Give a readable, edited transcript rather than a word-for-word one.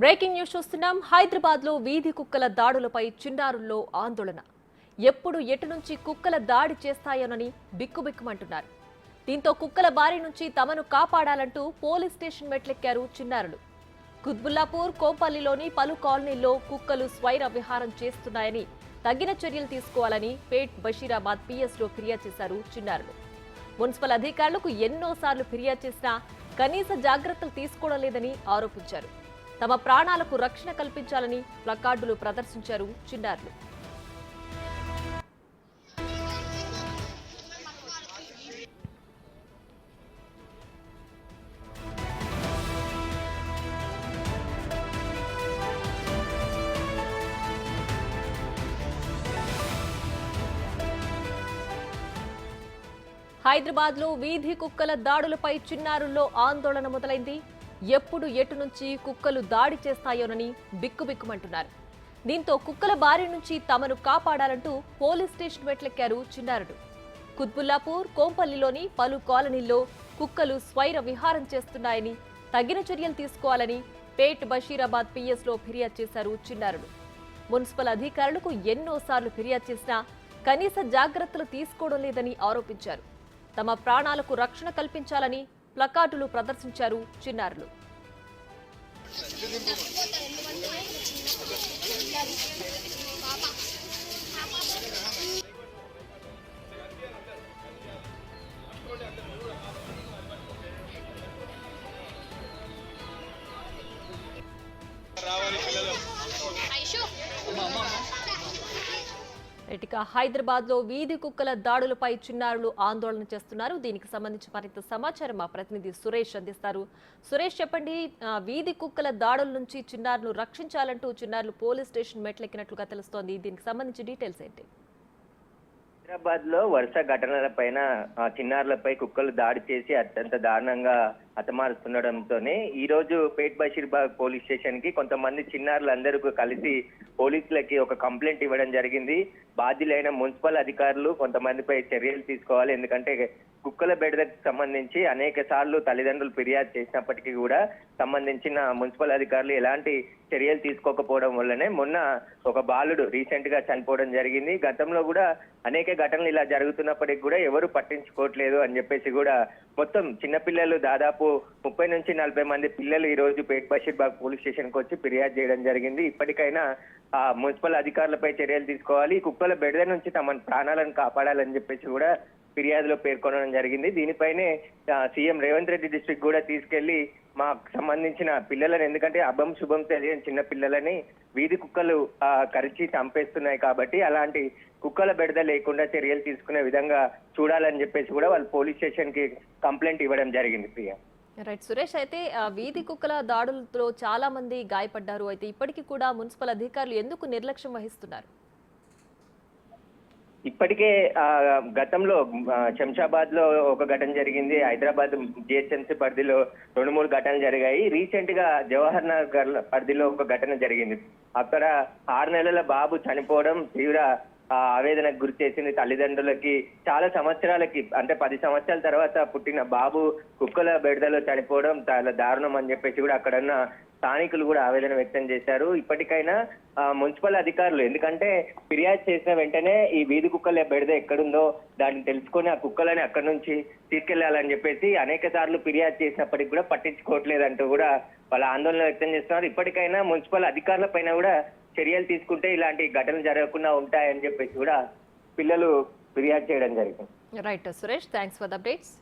Breaking news చూస్తున్నాం. హైదరాబాద్ లో వీధి కుక్కల దాడులపై చిన్నారుల్లో ఆందోళన. ఎప్పుడు ఎటు నుంచి కుక్కల దాడి చేస్తాయోనని బిక్కుబిక్కుమంటున్నారు. దీంతో కుక్కల బారి నుంచి తమను కాపాడాలంటూ పోలీస్ స్టేషన్ మెట్లెక్కారు చిన్నారులు. కుత్బుల్లాపూర్, కోంపల్లిలోని పలు కాలనీల్లో కుక్కలు స్వైర విహారం చేస్తున్నాయని, తగిన చర్యలు తీసుకోవాలని పేట్ బషీరాబాద్ పిఎస్లో ఫిర్యాదు చేశారు చిన్నారులు. మున్సిపల్ అధికారులకు ఎన్నోసార్లు ఫిర్యాదు చేసినా కనీస జాగ్రత్తలు తీసుకోవడం లేదని ఆరోపించారు. తమ ప్రాణాలకు రక్షణ కల్పించాలని ప్లకార్డులు ప్రదర్శించారు చిన్నారులు. హైదరాబాద్ లో వీధి కుక్కల దాడులపై చిన్నారుల్లో ఆందోళన మొదలైంది. ఎప్పుడు ఎటు నుంచి కుక్కలు దాడి చేస్తాయోనని బిక్కుబిక్కుమంటున్నారు. దీంతో కుక్కల బారి నుంచి తమను కాపాడాలంటూ పోలీస్ స్టేషన్ మెట్లెక్కారు చిన్నారులు. కుత్బుల్లాపూర్, కోంపల్లిలోని పలు కాలనీల్లో కుక్కలు స్వైర విహారం చేస్తున్నాయని, తగిన చర్యలు తీసుకోవాలని పేట్ బషీరాబాద్ పిఎస్లో ఫిర్యాదు చేశారు చిన్నారులు. మున్సిపల్ అధికారులకు ఎన్నోసార్లు ఫిర్యాదు చేసినా కనీస జాగ్రత్తలు తీసుకోవడం లేదని ఆరోపించారు. తమ ప్రాణాలకు రక్షణ కల్పించాలని ప్లకార్డులు ప్రదర్శించారు చిన్నారులు. ఇక హైదరాబాద్ లో వీధి కుక్కల దాడులపై చిన్నారులు ఆందోళన చేస్తున్నారు. దీనికి సంబంధించి మరింత సమాచారం మా ప్రతినిధి సురేష్ అందిస్తారు. సురేష్, చెప్పండి, వీధి కుక్కల దాడుల నుంచి చిన్నారులు రక్షించాలంటూ చిన్నారులు పోలీస్ స్టేషన్ మెట్లెక్కినట్లుగా తెలుస్తోంది. దీనికి సంబంధించి డీటెయిల్స్ ఏంటి? హైదరాబాద్ లో వరుస ఘటనలపైన చిన్నారులపై కుక్కలు దాడి చేసి అత్యంత దారుణంగా హతమారుస్తుండటంతోనే ఈ రోజు పేట్ బషీర్బాగ్ పోలీస్ స్టేషన్ కి కొంతమంది చిన్నారులందరూ కలిసి పోలీసులకి ఒక కంప్లైంట్ ఇవ్వడం జరిగింది. బాధ్యులైన మున్సిపల్ అధికారులు కొంతమందిపై చర్యలు తీసుకోవాలి. ఎందుకంటే కుక్కల బెడదకు సంబంధించి అనేక సార్లు తల్లిదండ్రులు ఫిర్యాదు చేసినప్పటికీ కూడా సంబంధించిన మున్సిపల్ అధికారులు ఎలాంటి చర్యలు తీసుకోకపోవడం వల్లనే మొన్న ఒక బాలుడు రీసెంట్ గా చనిపోవడం జరిగింది. గతంలో కూడా అనేక ఘటనలు ఇలా జరుగుతున్నప్పటికీ కూడా ఎవరు పట్టించుకోవట్లేదు అని చెప్పేసి కూడా మొత్తం చిన్నపిల్లలు దాదాపు 30 నుంచి 40 మంది పిల్లలు ఈ రోజు పేట్ బషీర్బాగ్ పోలీస్ స్టేషన్ కు వచ్చి ఫిర్యాదు చేయడం జరిగింది. ఇప్పటికైనా మున్సిపల్ అధికారులపై చర్యలు తీసుకోవాలి, కుక్కల బెడద నుంచి తమ ప్రాణాలను కాపాడాలని చెప్పేసి కూడా ఫిర్యాదులో పేర్కొనడం జరిగింది. దీనిపైనే సీఎం రేవంత్ రెడ్డి డిస్ట్రిక్ట్ కూడా తీసుకెళ్లి మాకు సంబంధించిన పిల్లలను, ఎందుకంటే అభం శుభం తెలియని చిన్న పిల్లలని వీధి కుక్కలు కరిచి చంపేస్తున్నాయి కాబట్టి అలాంటి కుక్కల బెడద లేకుండా చర్యలు తీసుకునే విధంగా చూడాలని చెప్పేసి కూడా వాళ్ళు పోలీస్ స్టేషన్ కి కంప్లైంట్ ఇవ్వడం జరిగింది. ప్రియా, రైట్ సురేష్, అయితే వీధి కుక్కల దాడులతో చాలా మంది గాయపడ్డారు. అయితే ఇప్పటికీ కూడా మున్సిపల్ అధికారులు ఎందుకు నిర్లక్ష్యం వహిస్తున్నారు? ఇప్పటికే గతంలో శంషాబాద్ లో ఒక ఘటన జరిగింది. హైదరాబాద్ జిహెచ్ఎంసీ పరిధిలో 2-3 ఘటనలు జరిగాయి. రీసెంట్ గా జవహర్ నగర్ పరిధిలో ఒక ఘటన జరిగింది. అక్కడ 6 నెలల బాబు చనిపోవడం తీవ్ర ఆవేదనకు గురి చేసింది తల్లిదండ్రులకి. చాలా సంవత్సరాలకి, అంటే 10 సంవత్సరాల తర్వాత పుట్టిన బాబు కుక్కల బెడదలో చనిపోవడం చాలా దారుణం అని చెప్పేసి కూడా అక్కడున్న స్థానికులు కూడా ఆవేదన వ్యక్తం చేశారు. ఇప్పటికైనా మున్సిపల్ అధికారులు, ఎందుకంటే ఫిర్యాదు చేసిన వెంటనే ఈ వీధి కుక్కల బెడద ఎక్కడుందో దాన్ని తెలుసుకొని ఆ కుక్కలని అక్కడి నుంచి తీసుకెళ్లాలని చెప్పేసి అనేక సార్లు ఫిర్యాదు చేసినప్పటికీ కూడా పట్టించుకోవట్లేదంటూ కూడా వాళ్ళ ఆందోళన వ్యక్తం చేస్తున్నారు. ఇప్పటికైనా మున్సిపల్ అధికారుల పైన కూడా చర్యలు తీసుకుంటే ఇలాంటి ఘటనలు జరగకుండా ఉంటాయని చెప్పేసి కూడా పిల్లలు ఫిర్యాదు చేయడం జరిగింది. Right Suresh, thanks for the updates.